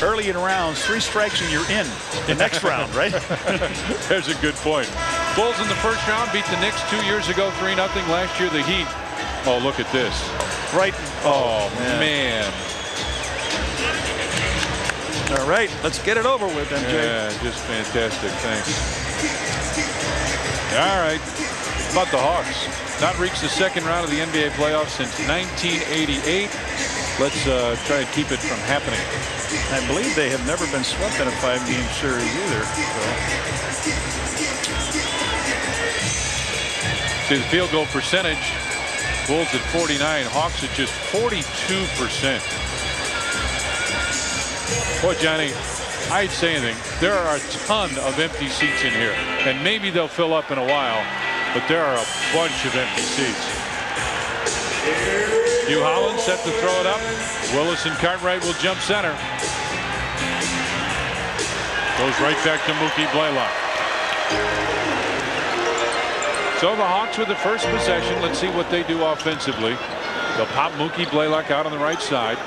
early in rounds, 3 strikes and you're in the next round, right? There's a good point. Bulls in the first round beat the Knicks 2 years ago 3-0. Last year the Heat. Oh, look at this. Right. Oh, man. All right, let's get it over with, MJ. Yeah, just fantastic. Thanks. All right. About the Hawks. Not reached the second round of the NBA playoffs since 1988. Let's try and keep it from happening. I believe they have never been swept in a 5-game series either. See the field goal percentage. Bulls at 49. Hawks at just 42%. Boy, Johnny, I'd say anything. There are a ton of empty seats in here, and maybe they'll fill up in a while, but there are a bunch of empty seats. Hugh Holland set to throw it up. Willis and Cartwright will jump center. Goes right back to Mookie Blaylock. So the Hawks with the first possession. Let's see what they do offensively. They'll pop Mookie Blaylock out on the right side.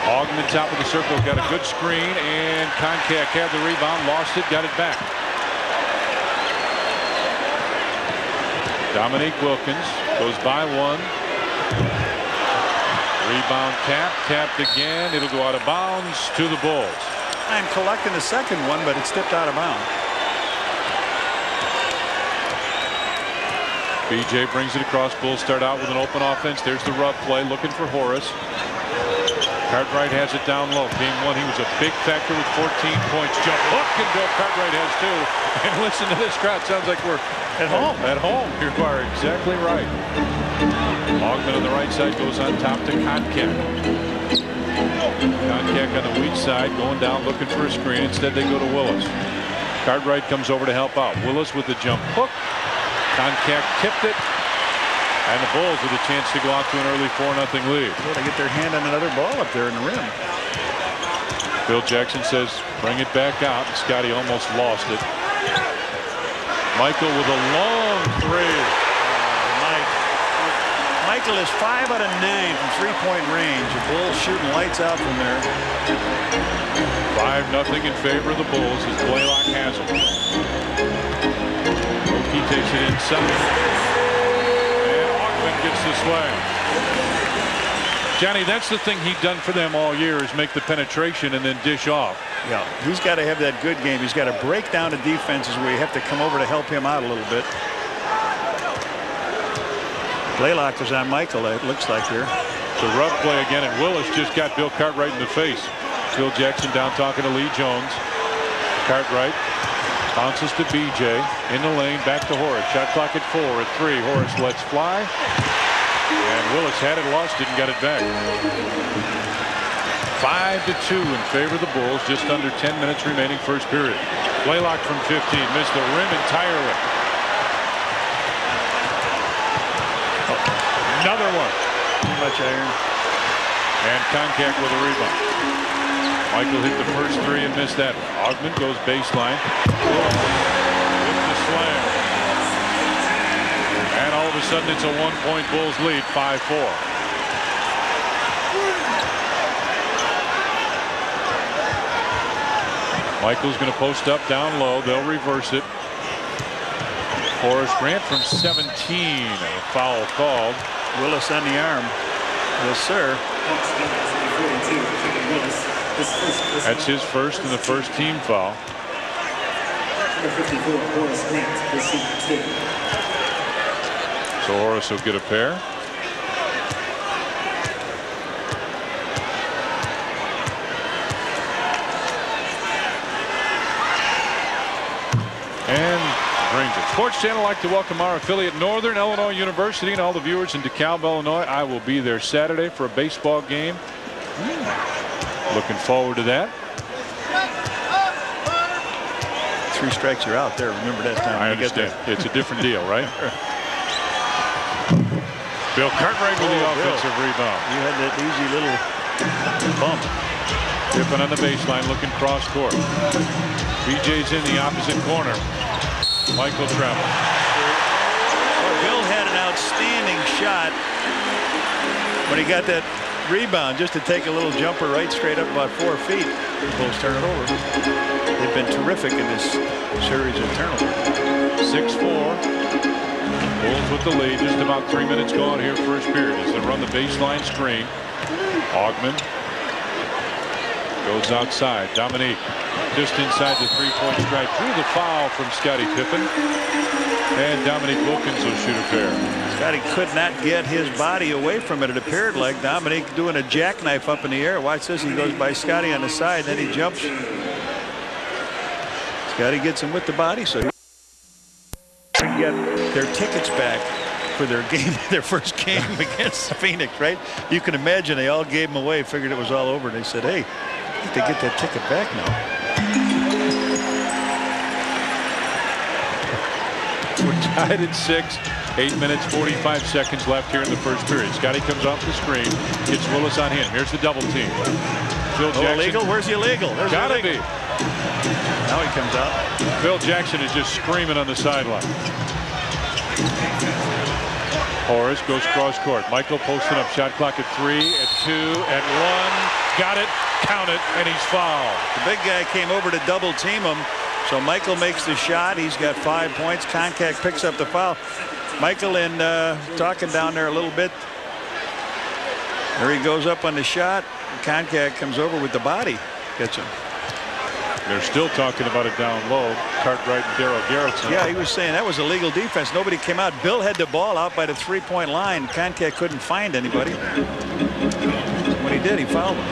Ogden top of the circle, got a good screen, and Koncak had the rebound, lost it, got it back. Dominique Wilkins goes by one. Rebound tapped again. It'll go out of bounds to the Bulls. I'm collecting the second one, but it's tipped out of bounds. BJ brings it across. Bulls start out with an open offense. There's the rub play, looking for Horace. Cartwright has it down low. Game 1, he was a big factor with 14 points. Jump hook, and Bill Cartwright has 2. And listen to this crowd. Sounds like we're at home. At home. You are exactly right. Ogden on the right side goes on top to Koncak. Koncak on the weak side, going down looking for a screen. Instead, they go to Willis. Cartwright comes over to help out. Willis with the jump hook. Koncak tipped it. And the Bulls with a chance to go out to an early 4-0 lead. Well, they get their hand on another ball up there in the rim. Phil Jackson says, bring it back out. And Scottie almost lost it. Michael with a long three. Michael is 5 out of 9 from three-point range. The Bulls shooting lights out from there. 5-0 in favor of the Bulls as Blaylock has it. Mookie takes it inside. Gets the slam. Johnny, that's the thing he'd done for them all year is make the penetration and then dish off. Yeah, he's got to have that good game. He's got to break down the defenses where you have to come over to help him out a little bit. Blaylock is on Michael, it looks like here. The rub play again, and Willis just got Bill Cartwright in the face. Phil Jackson down talking to Lee Jones. Cartwright bounces to BJ in the lane, back to Horace. Shot clock at 4 at 3. Horace lets fly. And Willis had it, lost it, and got it back. 5-2 in favor of the Bulls. Just under 10 minutes remaining first period. Blaylock from 15. Missed the rim entirely. Another one. Too much iron. And Koncak with a rebound. Michael hit the first 3 and missed that. Ogden goes baseline. With the slam. And all of a sudden it's a 1-point Bulls lead, 5-4. Michael's going to post up down low. They'll reverse it. Horace Grant from 17. A foul called. Willis on the arm. Yes, sir. That's his first and the first team foul. So Horace will get a pair. And brings it. Sports Channel like to welcome our affiliate Northern Illinois University and all the viewers in DeKalb, Illinois. I will be there Saturday for a baseball game. Looking forward to that. 3 strikes, you're out there. Remember that time. I understand. It's a different deal, right? Bill Cartwright with the offensive rebound. You had that easy little bump. Pippen on the baseline, looking cross court. BJ's in the opposite corner. Michael travels. Well, Bill had an outstanding shot when he got that rebound, just to take a little jumper right straight up about 4 feet. Bulls turn it over. They've been terrific in this series of turnovers. 6-4. Bulls with the lead. Just about 3 minutes gone here first period as they run the baseline screen. Augman goes outside. Dominique just inside the three-point strike. Through the foul from Scottie Pippen. And Dominique Wilkins will shoot a pair. Scottie could not get his body away from it. It appeared like Dominique doing a jackknife up in the air. Watch this. He goes by Scottie on the side. Then he jumps. Scottie gets him with the body. So he can get their tickets back for their game, their first game against Phoenix, right? You can imagine they all gave them away, figured it was all over. And they said, hey, I think they get that ticket back now. We're tied at 6. 8 minutes 45 seconds left here in the first period. Scottie comes off the screen, gets Willis on him. Here's the double team. Phil Jackson. Illegal? Where's the illegal? Gotta be. Now he comes out. Phil Jackson is just screaming on the sideline. Horace goes cross court. Michael posting up. Shot clock at 3, at 2, at 1. Got it. Count it. And he's fouled. The big guy came over to double team him. So Michael makes the shot. He's got 5 points. Koncak picks up the foul. Michael in talking down there a little bit. There he goes up on the shot. Koncak comes over with the body. Gets him. They're still talking about it down low. Cartwright and Daryl Garrettson. Yeah, he was saying that was illegal defense. Nobody came out. Bill had the ball out by the three-point line. Koncak couldn't find anybody. When he did, he fouled him.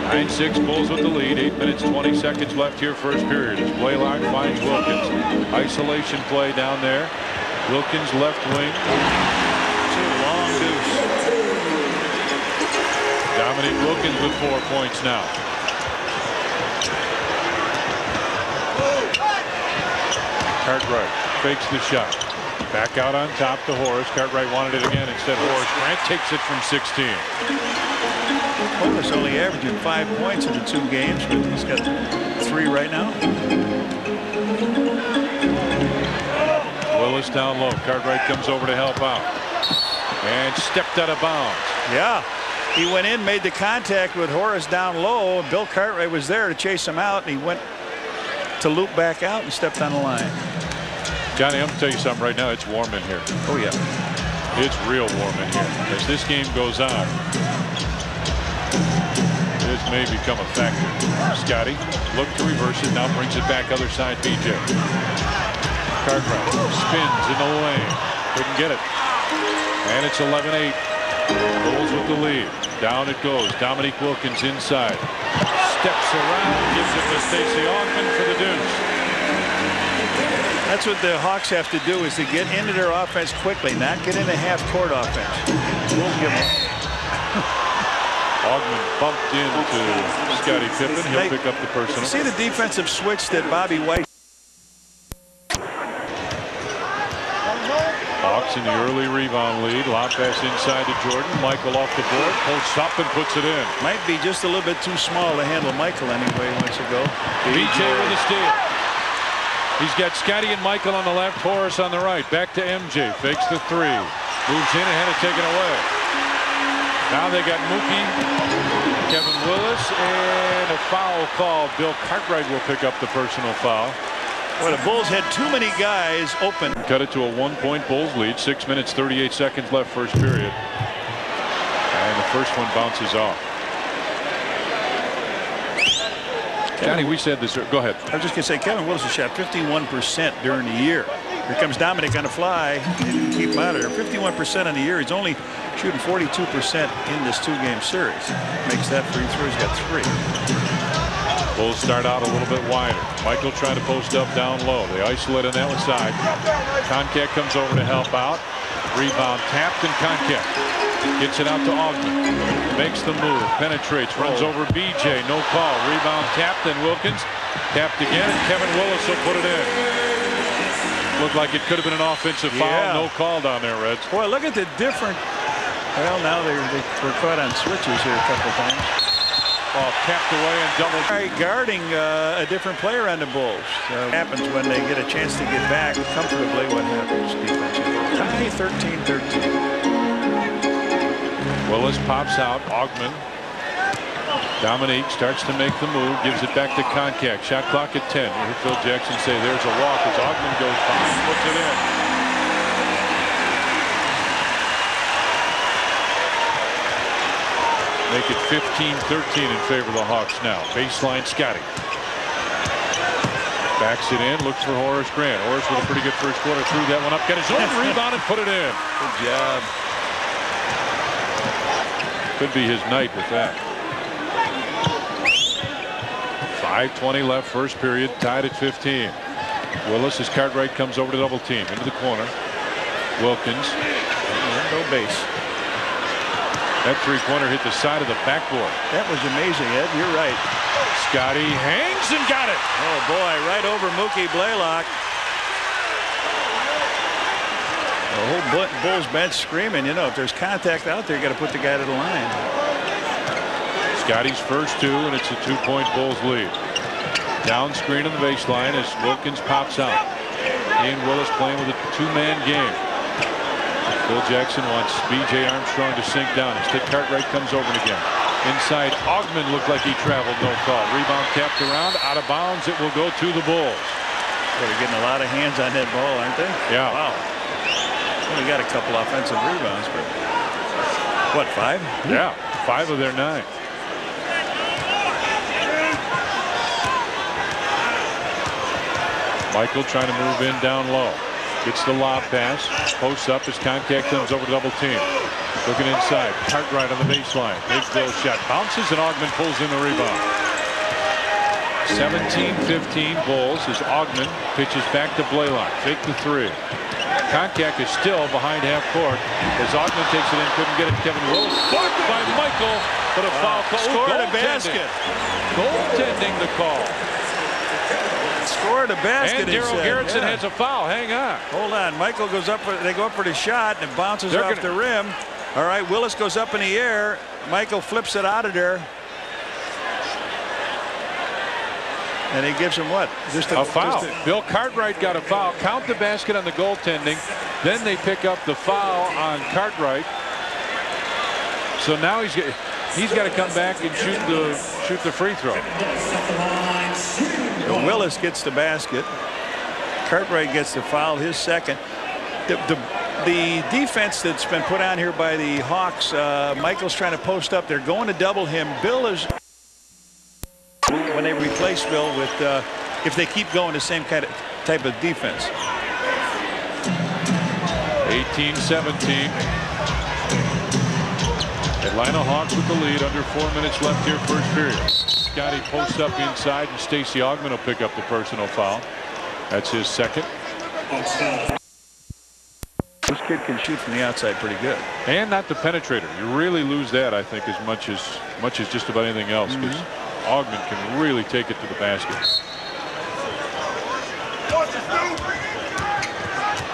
9-6 Bulls with the lead. 8 minutes 20 seconds left here first period as Blaylock finds Wilkins. Isolation play down there. Wilkins left wing. Long deuce. Dominique Wilkins with 4 points now. Cartwright fakes the shot. Back out on top to Horace. Cartwright wanted it again. Instead, Horace Grant takes it from 16. Horace only averaging 5 points in the 2 games, but he's got 3 right now. Willis down low. Cartwright comes over to help out. And stepped out of bounds. Yeah. He went in, made the contact with Horace down low. Bill Cartwright was there to chase him out, and he went to loop back out and stepped on the line. Johnny, I'm going to tell you something right now. It's warm in here. Oh, yeah. It's real warm in here. As this game goes on, this may become a factor. Scottie looked to reverse it. Now brings it back other side. BJ. Cartwright spins in the lane. Couldn't get it. And it's 11-8. Bulls with the lead. Down it goes. Dominique Wilkins inside. Steps around. Gives it to Stacey Augman for the deuce. That's what the Hawks have to do, is to get into their offense quickly, not get into half-court offense. We'll give them. Augman bumped into Scottie Pippen. He'll pick up the personal. See the defensive switch that Bobby White. Hawks in the early rebound lead. Lob pass inside to Jordan. Michael off the board. Posts up and puts it in. Might be just a little bit too small to handle Michael anyway. Once ago. BJ with a steal. He's got Scottie and Michael on the left, Horace on the right. Back to MJ. Fakes the 3. Moves in and had it taken away. Now they got Mookie, Kevin Willis, and a foul call. Bill Cartwright will pick up the personal foul. Well, the Bulls had too many guys open. Cut it to a 1-point Bulls lead. 6 minutes 38 seconds left first period. And the first one bounces off. Johnny, we said this. Go ahead. I was just going to say, Kevin Willis has shot 51% during the year. Here comes Dominic on the fly. Keep him out of there. 51% on the year. He's only shooting 42% in this 2-game series. Makes that free throw. He's got 3. Bulls start out a little bit wider. Michael trying to post up down low. They isolate on that side. Koncak comes over to help out. Rebound tapped, and Koncak gets it out to Augman. Makes the move. Penetrates. Runs over BJ. No call. Rebound tapped, and Wilkins tapped again, and Kevin Willis will put it in. Looked like it could have been an offensive foul. Yeah. No call down there, Reds. Boy, look at the different. Well, now they were caught on switches here a couple times. Ball tapped away and double. Guarding a different player on the Bulls. What happens when they get a chance to get back comfortably? What happens defensively? Tie 13-13. Willis pops out. Augman Dominique starts to make the move, gives it back to Koncak. Shot clock at 10. You hear Phil Jackson say there's a walk as Ogman goes by and puts it in. Make it 15-13 in favor of the Hawks now. Baseline Scottie. Backs it in, looks for Horace Grant. Horace with a pretty good first quarter, threw that one up, got his own rebound and put it in. Good job. Could be his night with that. 5:20 left, first period, tied at 15. Willis as Cartwright comes over to double team into the corner. Wilkins. No base. That three-pointer hit the side of the backboard. That was amazing, Ed. You're right. Scottie hangs and got it. Oh boy, right over Mookie Blaylock. The whole Bulls bench screaming. You know, if there's contact out there, you got to put the guy to the line. Scottie's first two, and it's a 2-point Bulls lead. Down screen on the baseline as Wilkins pops out. He and Willis playing with a two-man game. Phil Jackson wants B.J. Armstrong to sink down. Instead, Cartwright comes over again. Inside, Ogman looked like he traveled, no call. Rebound tapped around, out of bounds. It will go to the Bulls. They're getting a lot of hands on that ball, aren't they? Yeah. Wow. Only got a couple offensive rebounds, but what, 5? Yeah, 5 of their 9. Michael trying to move in down low. Gets the lob pass. Posts up as Koncak comes over to double team. Looking inside. Cartwright on the baseline. Big Bill shot. Bounces and Ogman pulls in the rebound. 17-15 Bulls as Ogman pitches back to Blaylock. Fake the three. Koncak is still behind half court as Ogman takes it in. Couldn't get it. Kevin Willis blocked by Michael. But a foul call. Scored a basket. Goaltending the call. Scored a basket. And Daryl Garrettson has a foul. Hang on. Hold on. Michael goes up. They go up for the shot and it bounces off the rim. All right. Willis goes up in the air. Michael flips it out of there. And he gives him what? Just a foul. Bill Cartwright got a foul. Count the basket on the goaltending. Then they pick up the foul on Cartwright. So now he's got to come back and shoot the free throw. Willis gets the basket. Cartwright gets the foul, his second. The defense that's been put on here by the Hawks, Michael's trying to post up. They're going to double him. Bill is, when they replace Bill with, if they keep going the same type of defense. 18-17. Atlanta Hawks with the lead, under 4 minutes left here, first period. Scottie posts up inside, and Stacey Ogman will pick up the personal foul. That's his second. This kid can shoot from the outside pretty good. And not the penetrator. You really lose that, I think, as much as just about anything else, because Ogman can really take it to the basket.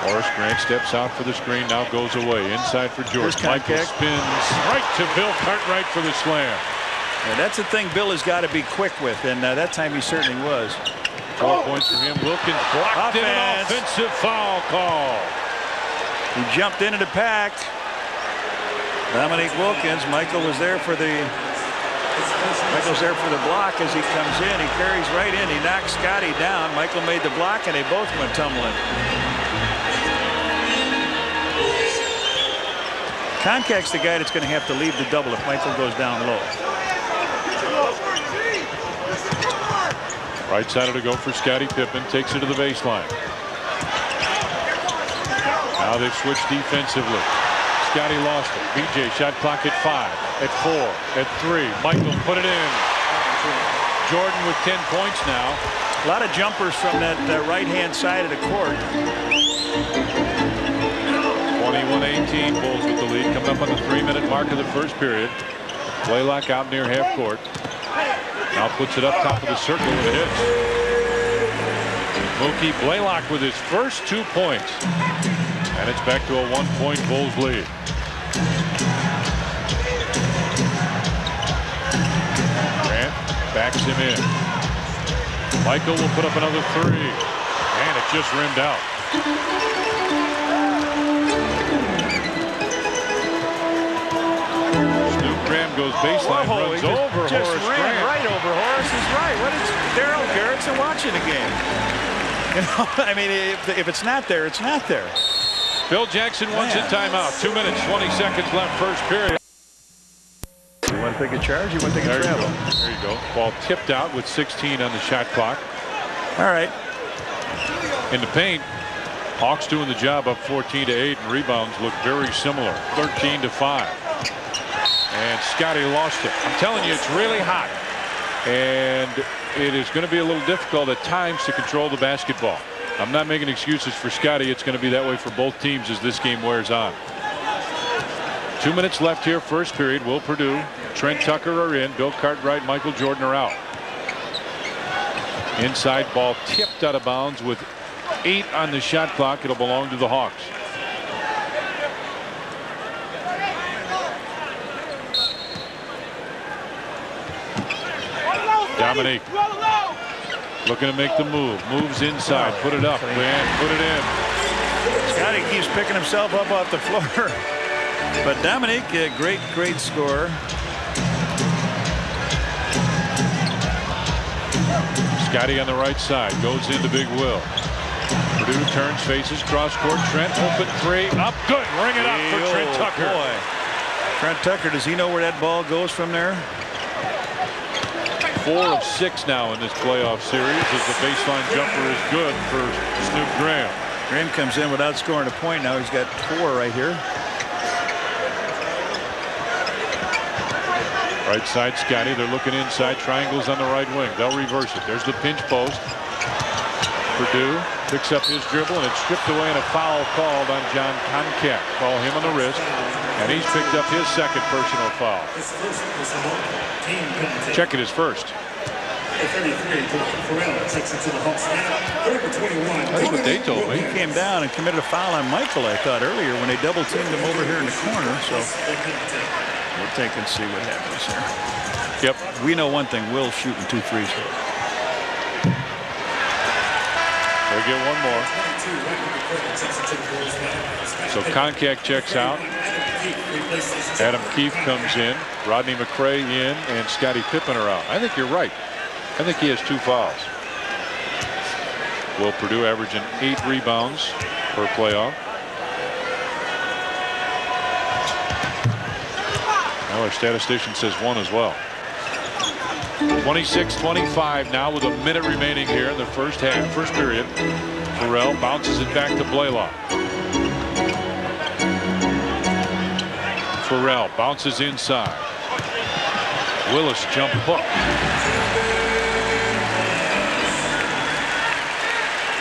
Horace Grant steps out for the screen, now goes away. Inside for George. Michael spins right to Bill Cartwright for the slam. Yeah, that's the thing Bill has got to be quick with, and that time he certainly was. 4 points for him. Wilkins blocked in an offensive foul call. He jumped into the pack. Dominique Wilkins. Michael's there for the block as he comes in. He carries right in. He knocks Scottie down. Michael made the block, and they both went tumbling. Koncak's the guy that's going to have to lead the double if Michael goes down low. Right side to go for Scottie Pippen. Takes it to the baseline. Now they've switched defensively. Scottie lost it. BJ shot clock at 5, at 4, at 3. Michael put it in. Jordan with 10 points now. A lot of jumpers from that right-hand side of the court. 21-18, Bulls with the lead, coming up on the 3-minute mark of the first period. Blaylock out near half court. Now puts it up top of the circle with a hit. Mookie Blaylock with his first 2 points. And it's back to a 1-point Bulls lead. Grant backs him in. Michael will put up another 3. And it just rimmed out. goes baseline, Whoa, runs over just Horace ran Grant. right over Horace. Is right. What is Daryl Gerritsen watching the game? You know, I mean, if it's not there, it's not there. Phil Jackson wants a timeout. 2 minutes, 20 seconds left, first period. You want to take a charge? You want to take a travel? There you go. Ball tipped out with 16 on the shot clock. All right. In the paint, Hawks doing the job up 14-8, and rebounds look very similar, 13-5. And Scottie lost it. I'm telling you, it's really hot, and it is going to be a little difficult at times to control the basketball. I'm not making excuses for Scottie. It's going to be that way for both teams as this game wears on. 2 minutes left here, first period. Will Perdue, Trent Tucker are in. Bill Cartwright, Michael Jordan are out. Inside ball tipped out of bounds with 8 on the shot clock. It'll belong to the Hawks. Dominique looking to make the move. Moves inside. Put it up and put it in. Scottie keeps picking himself up off the floor. But Dominique, a great scorer. Scottie on the right side. Goes into Big Will. Perdue turns, faces, cross court. Trent open three. Up good. Ring it up for Trent Tucker. Boy. Trent Tucker, does he know where that ball goes from there? 4 of 6 now in this playoff series as the baseline jumper is good for Snoop Graham. Graham comes in without scoring a point. Now he's got 4 right here. Right side, Scottie. They're looking inside. Triangles on the right wing. They'll reverse it. There's the pinch post. Perdue picks up his dribble, and it's stripped away, and a foul called on Jon Koncak. Call him on the wrist, and he's picked up his second personal foul. Check it his first. That's what they told me. He came down and committed a foul on Michael, I thought, earlier when they double teamed him over here in the corner. So we'll take and see what happens here. Yep. We know one thing. Will's shooting 2 threes. They get one more. So Koncak checks out. Adam Keefe comes in. Rodney McRae in, and Scottie Pippen are out. I think you're right. I think he has 2 fouls. Will Perdue averaging 8 rebounds per playoff. Well, our statistician says 1 as well. 26-25 now with a minute remaining here in the first half, first period. Farrell bounces it back to Blaylock. Farrell bounces inside. Willis jump hook.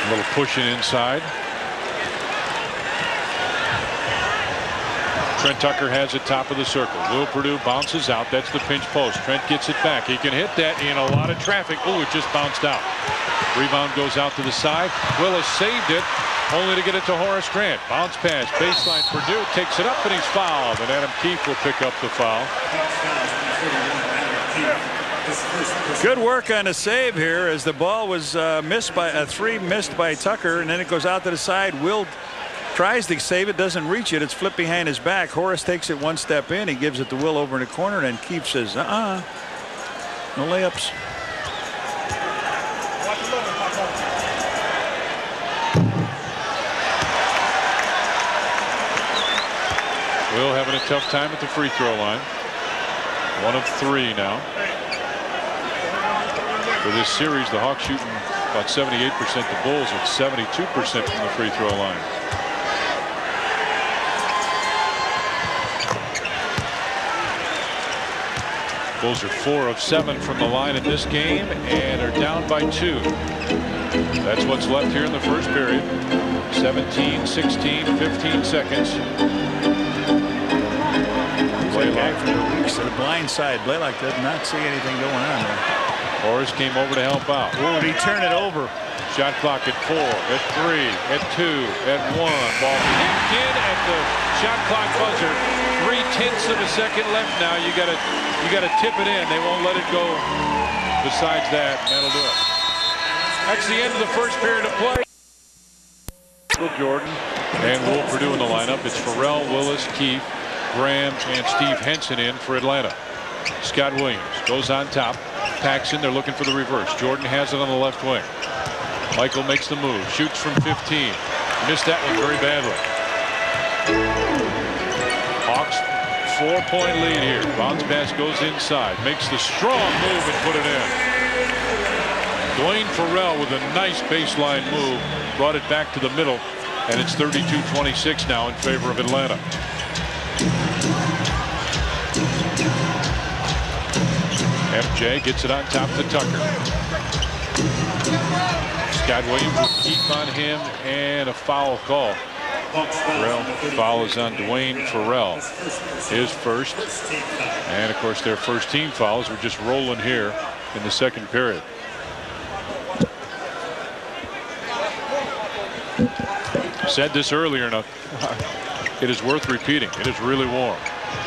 A little pushing inside. Trent Tucker has it top of the circle. Will Perdue bounces out. That's the pinch post. Trent gets it back. He can hit that in a lot of traffic. Oh, it just bounced out. Rebound goes out to the side. Willis saved it, only to get it to Horace Grant. Bounce pass, baseline. Perdue takes it up, and he's fouled. And Adam Keefe will pick up the foul. Good work on the save here as the ball was missed by a 3 missed by Tucker, and then it goes out to the side. Will tries to save it, doesn't reach it. It's flipped behind his back. Horace takes it 1 step in. He gives it to Will over in the corner, and Keefe says, no layups. Will having a tough time at the free throw line. 1 of 3 now. For this series, the Hawks shooting about 78%. The Bulls at 72% from the free throw line. Bulls are 4 of 7 from the line in this game and are down by 2. That's what's left here in the first period. 17, 16, 15 seconds. Blaylock from the weeks to the blind side. Blaylock did not see anything going on there. Horace came over to help out. Oh, did he turn it over? Shot clock at 4, at 3, at 2, at 1. Ball kicked in at the shot clock buzzer. 3/10 of a second left now. You gotta tip it in. They won't let it go. Besides that, and that'll do it. That's the end of the first period of play. Jordan and Will Perdue in the lineup. It's Farrell, Willis, Keefe, Graham, and Steve Henson in for Atlanta. Scott Williams goes on top. Paxson, they're looking for the reverse. Jordan has it on the left wing. Michael makes the move. Shoots from 15. Missed that one very badly. Hawks 4-point lead here. Bounce pass goes inside. Makes the strong move and put it in. Dwayne Farrell with a nice baseline move. Brought it back to the middle. And it's 32-26 now in favor of Atlanta. MJ gets it on top to Tucker. Scott Williams will keep on him and a foul call. Farrell foul is on Dwayne Farrell. His first. And of course their first team fouls were just rolling here in the second period. Said this earlier, and it is worth repeating. It is really warm.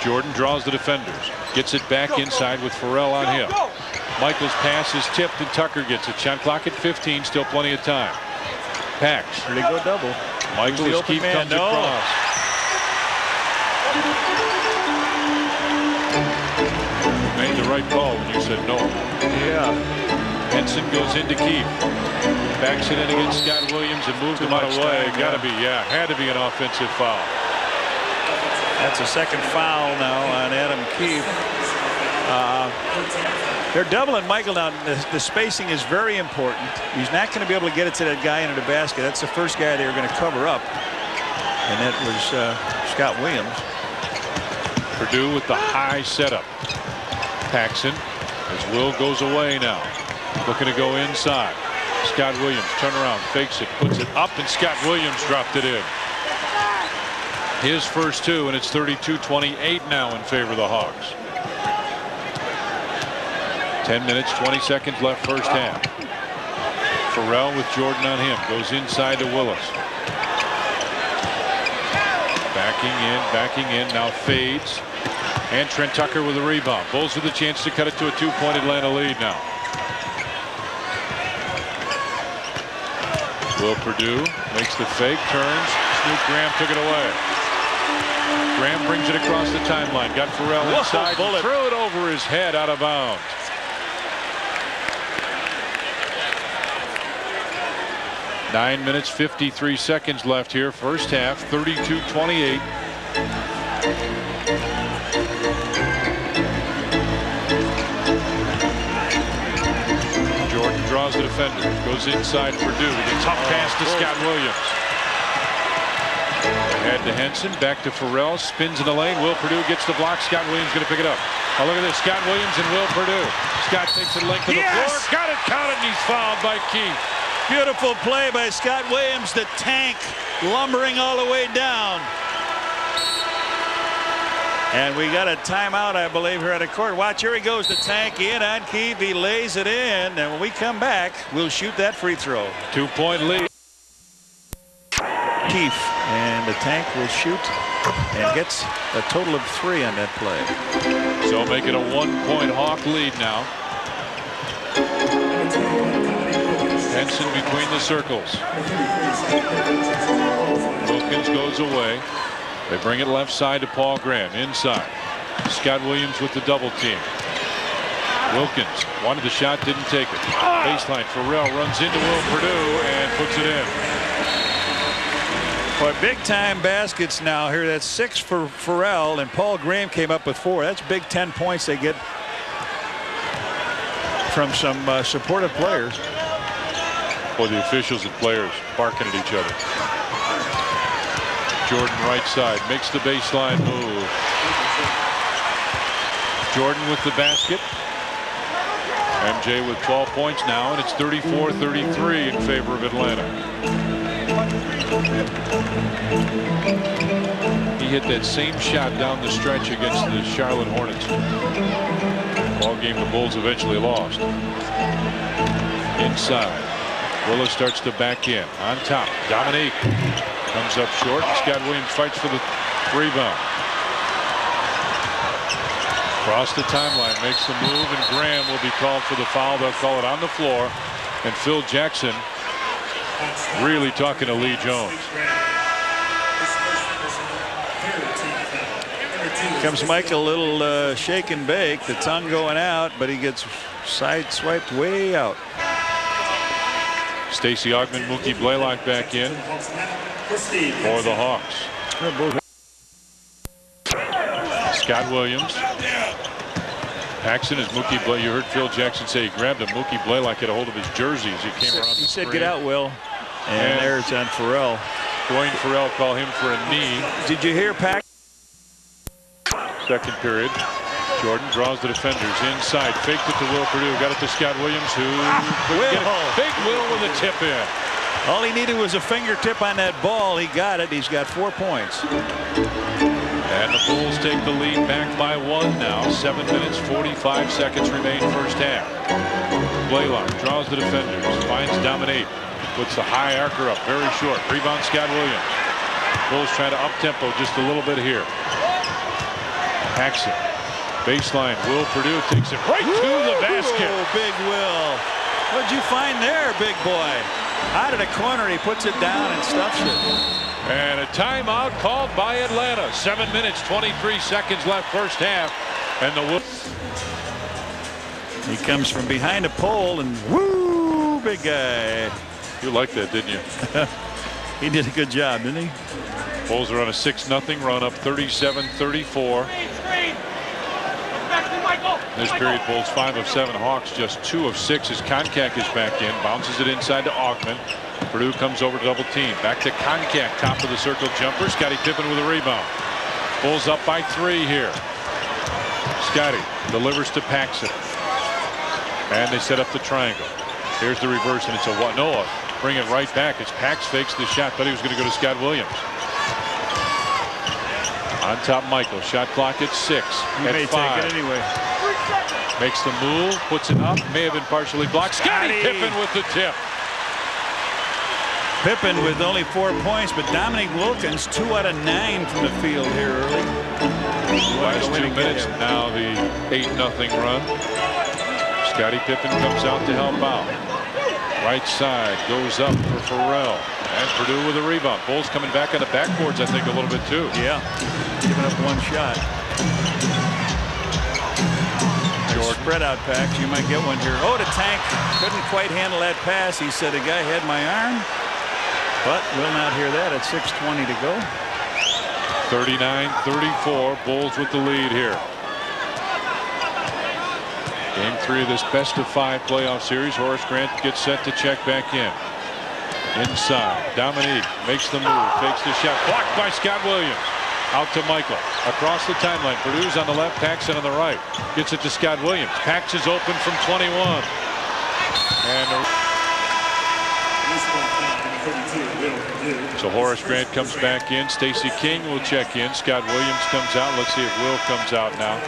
Jordan draws the defenders. Gets it back inside with Farrell on him. Michael's pass is tipped and Tucker gets it. Shot clock at 15. Still plenty of time. Pax. Here they go double. Michael's keep comes across. Made the right call when you said no. Yeah. Henson goes into keep. Backs it in against Scott Williams and moves him out of the way. Got to be, had to be an offensive foul. That's a second foul now on Adam Keefe. They're doubling Michael now. The spacing is very important. He's not going to be able to get it to that guy into the basket. That's the first guy they were going to cover up. And that was Scott Williams. Perdue with the high setup. Paxson as Will goes away now. Looking to go inside. Scott Williams turn around, fakes it, puts it up, and Scott Williams dropped it in. His first two, and it's 32-28 now in favor of the Hawks. 10 minutes, 20 seconds left first half. Farrell with Jordan on him. Goes inside to Willis. Backing in, now fades. And Trent Tucker with a rebound. Bulls with a chance to cut it to a 2-point Atlanta lead now. Will Perdue makes the fake, turns. Snoop Graham took it away. Graham brings it across the timeline. Got Farrell inside. Threw it over his head out of bounds. Nine minutes, 53 seconds left here. First half, 32-28. Jordan draws the defender. Goes inside Perdue. The tough pass to Scott Williams. Ahead to Henson. Back to Farrell. Spins in the lane. Will Perdue gets the block. Scott Williams going to pick it up. Oh, look at this. Scott Williams and Will Perdue. Scott takes it length of the floor. Got it counted, and he's fouled by Keefe. Beautiful play by Scott Williams. The tank lumbering all the way down. And we got a timeout, I believe, here at the court. Watch, here he goes. The tank in on Keefe. He lays it in. And when we come back, we'll shoot that free throw. 2-point lead. Keefe. And the tank will shoot and gets a total of 3 on that play. So make it a 1-point Hawk lead now. Henson between the circles. Wilkins goes away. They bring it left side to Paul Graham. Inside. Scott Williams with the double team. Wilkins wanted the shot, didn't take it. Baseline. Farrell runs into Will Perdue and puts it in. Boy, big time baskets now here. That's 6 for Farrell, and Paul Graham came up with 4. That's big 10 points they get from some supportive players. Boy, the officials and players barking at each other. Jordan right side makes the baseline move. Jordan with the basket. MJ with 12 points now, and it's 34-33 in favor of Atlanta. He hit that same shot down the stretch against the Charlotte Hornets. Ball game the Bulls eventually lost. Inside. Willis starts to back in. On top. Dominique comes up short. Scott Williams fights for the rebound. Across the timeline, makes the move, and Graham will be called for the foul. They'll call it on the floor. And Phil Jackson really talking to Lee Jones. Comes Michael, a little shake and bake, the tongue going out, but he gets side swiped way out. Stacey Augmon, Mookie Blaylock back in for the Hawks. Scott Williams. Paxson is Mookie Blaylock. You heard Phil Jackson say he grabbed him. Mookie Blaylock had a hold of his jersey as he came around. He said, "Get out, Will." And there's on Farrell. Dwayne Farrell called him for a knee. Did you hear Paxson? Second period. Jordan draws the defenders inside. Faked it to Will Perdue. Got it to Scott Williams, who couldn't get it. Big Will with a tip in. All he needed was a fingertip on that ball. He got it. He's got 4 points. And the Bulls take the lead back by 1 now. 7 minutes, 45 seconds remain first half. Blaylock draws the defenders. Finds Dominique. Puts the high arcer up. Very short. Rebound Scott Williams. Bulls trying to up-tempo just a little bit here. Paxson. Baseline. Will Perdue takes it right to the basket. Oh, big Will. What'd you find there, big boy? Out of the corner, he puts it down and stuffs it. And a timeout called by Atlanta. 7 minutes, 23 seconds left first half. And the He comes from behind a pole and woo, big guy. You liked that, didn't you? He did a good job, didn't he? Bulls are on a 6-0 run up 37-34. This period, Bulls 5 of 7. Hawks just 2 of 6 as Koncak is back in. Bounces it inside to Augmon. Perdue comes over double team. Back to Koncak. Top of the circle jumper. Scottie Pippen with a rebound. Bulls up by 3 here. Scottie delivers to Paxson. And they set up the triangle. Here's the reverse, and it's a Noah. Bring it right back as Pax fakes the shot. Thought he was going to go to Scott Williams. On top, Michael. Shot clock at 6. He may 5. take it anyway. Makes the move, puts it up, may have been partially blocked. Scottie Pippen with the tip. Pippen with only 4 points, but Dominique Wilkins 2 out of 9 from the field here early. Last 2 minutes, now the 8-0 run. Scottie Pippen comes out to help out. Right side goes up for Farrell. And Perdue with a rebound. Bulls coming back on the backboards, I think, a little bit too. Yeah, giving up 1 shot. Jordan. Spread out Pax. You might get one here. Oh, the tank couldn't quite handle that pass. He said, "The guy had my arm." But we'll not hear that at 6:20 to go. 39-34. Bulls with the lead here. Game 3 of this best-of-5 playoff series. Horace Grant gets set to check back in. Inside. Dominique makes the move. Fakes the shot. Blocked by Scott Williams. Out to Michael. Across the timeline. Perdue's on the left. Paxson on the right. Gets it to Scott Williams. Pax is open from 21. And so Horace Grant comes back in. Stacey King will check in. Scott Williams comes out. Let's see if Will comes out now.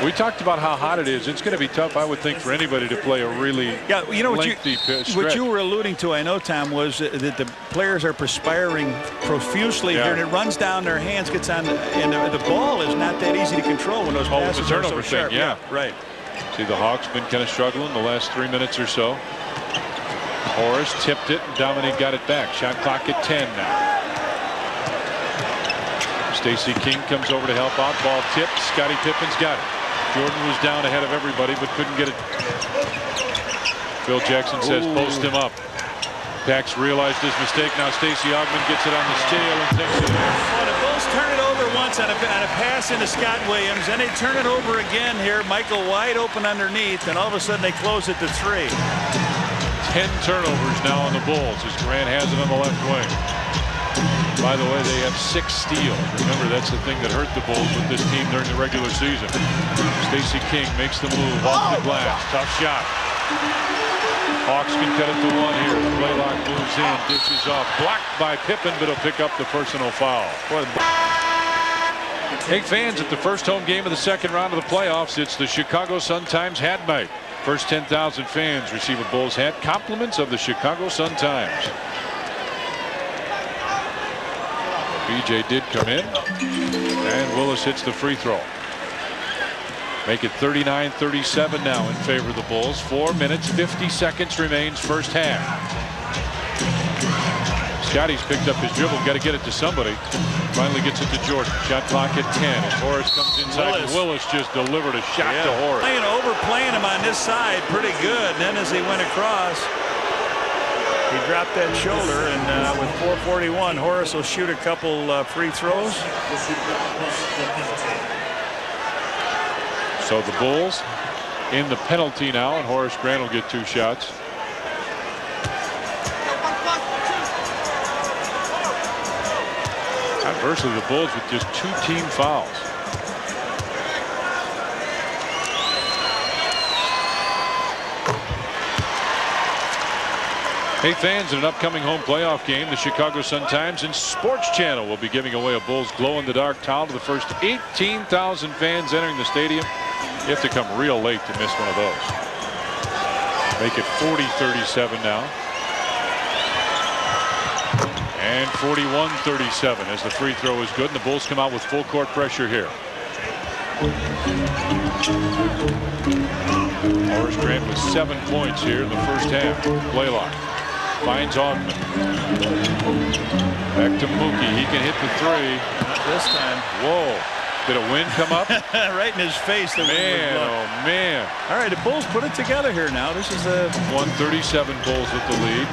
We talked about how hot it is. It's going to be tough, I would think, for anybody to play a really lengthy stretch. What you were alluding to, I know, Tom, was that the players are perspiring profusely here, and it runs down their hands, gets on, and the ball is not that easy to control when those passes are so sharp. Yeah, right. See, the Hawks been kind of struggling the last 3 minutes or so. Horace tipped it, and Dominique got it back. Shot clock at 10 now. Stacey King comes over to help out. Ball tipped. Scottie Pippen's got it. Jordan was down ahead of everybody, but couldn't get it. Phil Jackson says, post him up. Pax realized his mistake. Now Stacey Augmon gets it on the steal and takes it in. Well, the Bulls turn it over once on a pass into Scott Williams. Then they turn it over again here. Michael wide open underneath, and all of a sudden they close it to 3. 10 turnovers now on the Bulls as Grant has it on the left wing. By the way, they have 6 steals. Remember, that's the thing that hurt the Bulls with this team during the regular season. Stacey King makes the move off the glass. Tough shot. Hawks can cut it to 1 here. Blaylock moves in, dishes off. Blocked by Pippen, but he'll pick up the personal foul. Hey, fans, at the first home game of the second round of the playoffs, it's the Chicago Sun-Times hat night. First 10,000 fans receive a Bulls hat. Compliments of the Chicago Sun-Times. BJ did come in, and Willis hits the free throw. Make it 39-37 now in favor of the Bulls. 4 minutes, 50 seconds remains first half. Scottie's picked up his dribble. Got to get it to somebody. Finally gets it to Jordan. Shot clock at 10. As Horace comes inside. Willis just delivered a shot to Horace. Overplaying him on this side pretty good. And then as he went across, he dropped that shoulder. And with 4:41, Horace will shoot a couple free throws. So the Bulls in the penalty now, and Horace Grant will get 2 shots. Conversely, the Bulls with just 2 team fouls. Hey fans, in an upcoming home playoff game, the Chicago Sun-Times and SportsChannel will be giving away a Bulls glow-in-the-dark towel to the first 18,000 fans entering the stadium. You have to come real late to miss one of those. Make it 40-37 now. And 41-37 as the free throw is good, and the Bulls come out with full court pressure here. Horace Grant with 7 points here in the first half. Blaylock finds Ogden. Back to Mookie. He can hit the 3. Not this time. Whoa. Did a wind come up? Right in his face. Man, oh man. All right, the Bulls put it together here now. This is a 137 Bulls with the lead.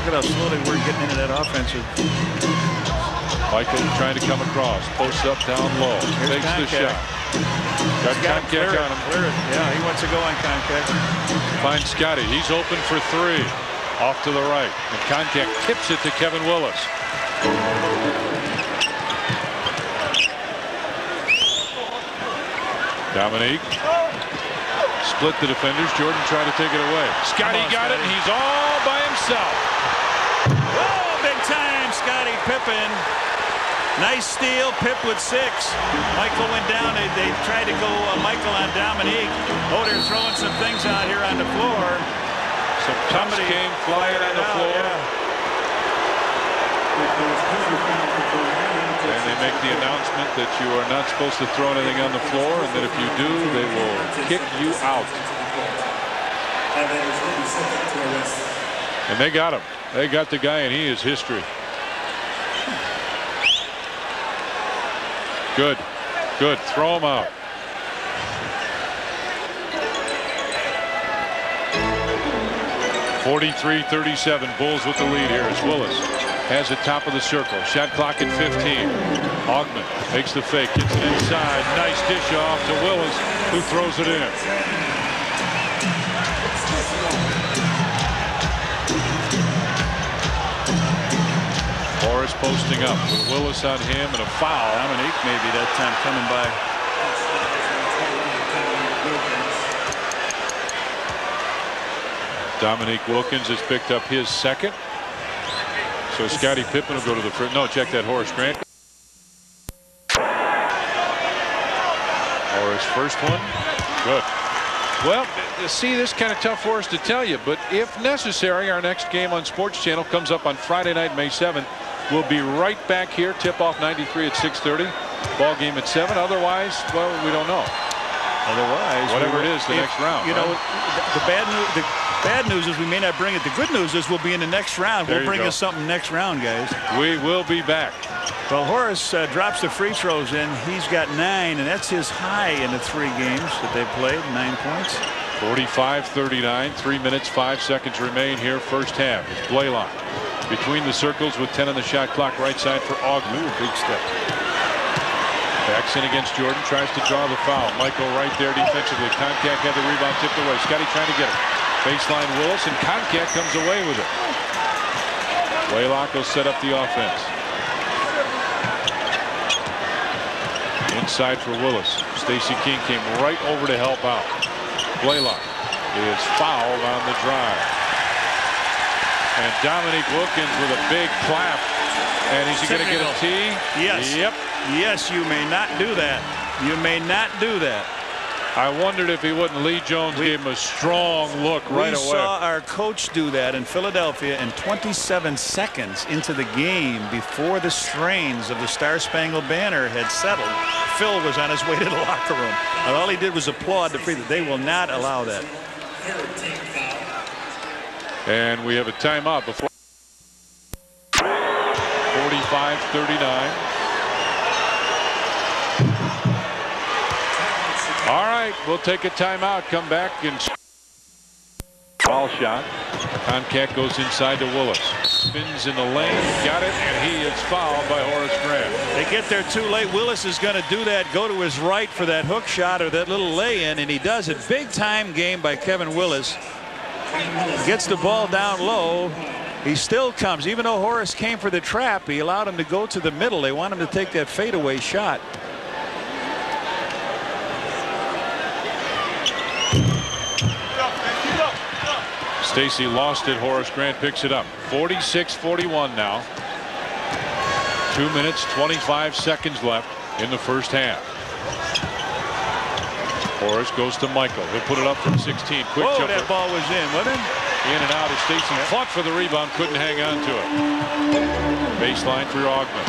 Look at how slowly we're getting into that offensive. Michael trying to come across. Posts up, down low. Takes the shot. Got Koncak on him. Clear it. Yeah, he wants to go on Koncak. Finds Scottie. He's open for 3. Off to the right. And Koncak tips it to Kevin Willis. Dominique. Split the defenders. Jordan tried to take it away. Scottie got it, and he's all by himself. Oh, big time, Scottie Pippen. Nice steal. Pip with 6. Michael went down. They tried to go Michael on Dominique. Oh, they're throwing some things out here on the floor. Some touch came flying on the floor. And they make the announcement that you are not supposed to throw anything on the floor, and that if you do, they will kick you out. And they got him. They got the guy, and he is history. Good. Good. Throw him out. (43-37) Bulls with the lead here as Willis has the top of the circle. Shot clock at 15. Ogden takes the fake, gets it inside. Nice dish off to Willis, who throws it in. Horace posting up with Willis on him and a foul. Dominique maybe that time coming by. Dominique Wilkins has picked up his 2nd. So Scottie Pippen will go to the front. No, check that. Horace Grant. Horace first one. Good. Well, see, this is kind of tough for us to tell you, but if necessary, our next game on SportsChannel comes up on Friday night, May 7th. We'll be right back here. Tip-off 93 at 6:30. Ball game at 7. Otherwise, well, we don't know. Otherwise, whatever it is, the next round. You know, the bad news is we may not bring it. The good news is we'll be in the next round. We'll bring us something next round, guys. We will be back. Well, Horace drops the free throws in. He's got 9, and that's his high in the 3 games that they've played. 9 points. 45-39. 3 minutes, 5 seconds remain here. First half. It's Blaylock between the circles with 10 on the shot clock. Right side for Ogden. Ooh, big step. Backs in against Jordan. Tries to draw the foul. Michael right there defensively. Koncak had the rebound tipped away. Scottie trying to get it. Baseline Willis, and Koncak comes away with it. Blaylock will set up the offense. Inside for Willis. Stacey King came right over to help out. Blaylock is fouled on the drive. And Dominique Wilkins with a big clap. And is he going to get a tee? Yes. Yep. Yes, you may not do that. You may not do that. I wondered if he wouldn't. Lee Jones gave him a strong look right away. We saw our coach do that in Philadelphia, and 27 seconds into the game, before the strains of the Star-Spangled Banner had settled, Phil was on his way to the locker room. And all he did was applaud the free throw. They will not allow that. And we have a timeout before. 45-39. All right, we'll take a timeout. Come back and foul shot. Koncak goes inside to Willis. Spins in the lane. Got it, and he is fouled by Horace Grant. They get there too late. Willis is going to do that, go to his right for that hook shot or that little lay-in, and he does it. Big time game by Kevin Willis. Gets the ball down low. He still comes. Even though Horace came for the trap, he allowed him to go to the middle. They want him to take that fadeaway shot. Stacy lost it. Horace Grant picks it up. 46-41 now. 2 minutes 25 seconds left in the first half. Horace goes to Michael. He'll put it up from 16. Quick jumper. That ball was in, wasn't it? In and out as Stacy fought for the rebound, couldn't hang on to it. Baseline for Augman.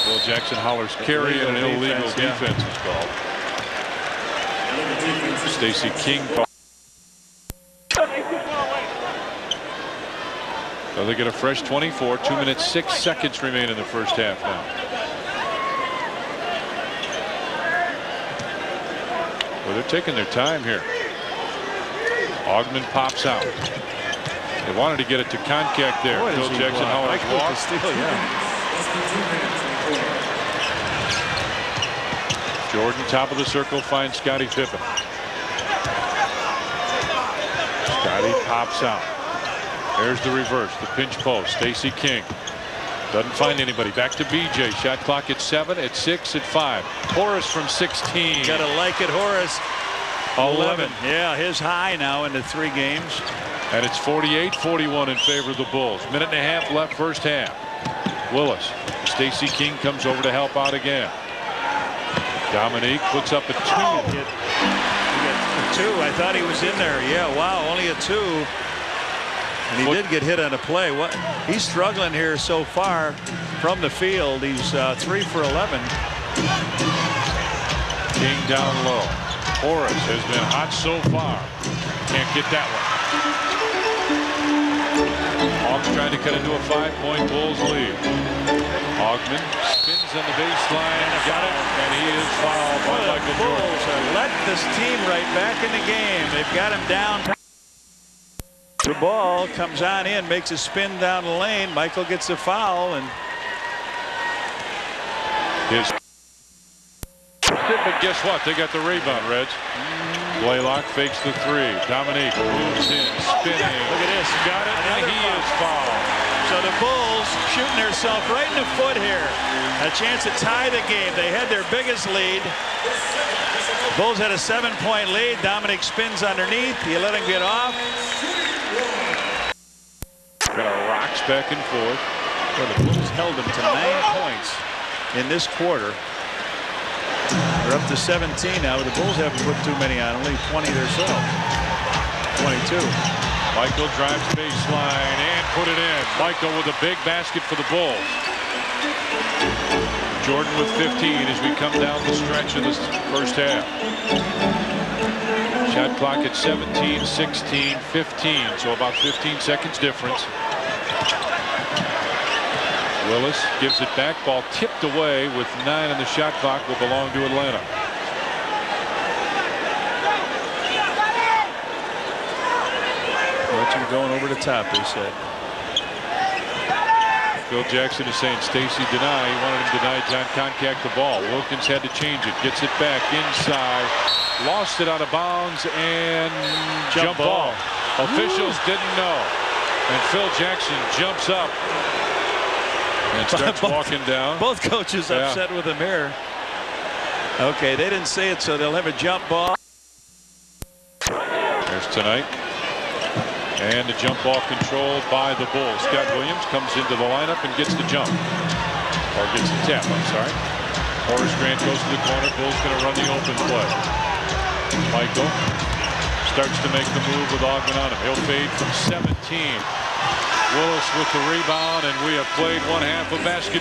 Bill Jackson hollers carry and an illegal defense is called. Stacy King. So they get a fresh 24. 2 minutes 6 seconds remain in the first half now. Well, they're taking their time here. Augman pops out. They wanted to get it to Koncak there. Bill Jackson hollers walk. Jordan, top of the circle, finds Scottie Pippen. Scottie pops out. There's the reverse, the pinch post. Stacy King doesn't find anybody. Back to BJ. Shot clock at 7, at 6, at 5. Horace from 16. Gotta like it, Horace. 11. Yeah, his high now in the 3 games. And it's 48-41 in favor of the Bulls. Minute and a half left first half. Willis. Stacy King comes over to help out again. Dominique puts up a 2. He got a 2. I thought he was in there. Yeah, wow, only a 2. And he did get hit on a play. What? He's struggling here so far from the field. He's 3 for 11. King down low. Horace has been hot so far. Can't get that one. Hawks trying to cut into a 5-point Bulls lead. Augman spins on the baseline. Got it. And he is fouled by Michael Jordan. Bulls are letting this team right back in the game. They've got him down. The ball comes on in, makes a spin down the lane. Michael gets a foul, and but guess what? They got the rebound, Reds. Blaylock fakes the 3. Dominique moves in, spinning. Look at this. Got it, and he is fouled. So the Bulls shooting themselves right in the foot here. A chance to tie the game. They had their biggest lead. Bulls had a 7-point lead. Dominique spins underneath. You let him get off. Got a rocks back and forth. Well, the Bulls held them to 9 points in this quarter. They're up to 17 now. The Bulls haven't put too many on. Only 20 themselves. 22. Michael drives baseline and put it in. Michael with a big basket for the Bulls. Jordan with 15 as we come down the stretch of this first half. Shot clock at 17, 16, 15. So about 15 seconds difference. Willis gives it back. Ball tipped away with 9 on the shot clock. Will belong to Atlanta. Watching going over the top, they said. Phil Jackson is saying Stacy deny. He wanted him to deny Jon Koncak the ball. Wilkins had to change it. Gets it back inside. Lost it out of bounds and jump ball. Officials didn't know. And Phil Jackson jumps up and starts walking down. Both coaches upset with him here. Okay, they didn't say it, so they'll have a jump ball. There's tonight. And the jump ball controlled by the Bulls. Scott Williams comes into the lineup and gets the jump. Or gets the tap, I'm sorry. Horace Grant goes to the corner. Bulls going to run the open play. Michael starts to make the move with Augman on him. He'll fade from 17. Willis with the rebound, and we have played 1/2 of basketball.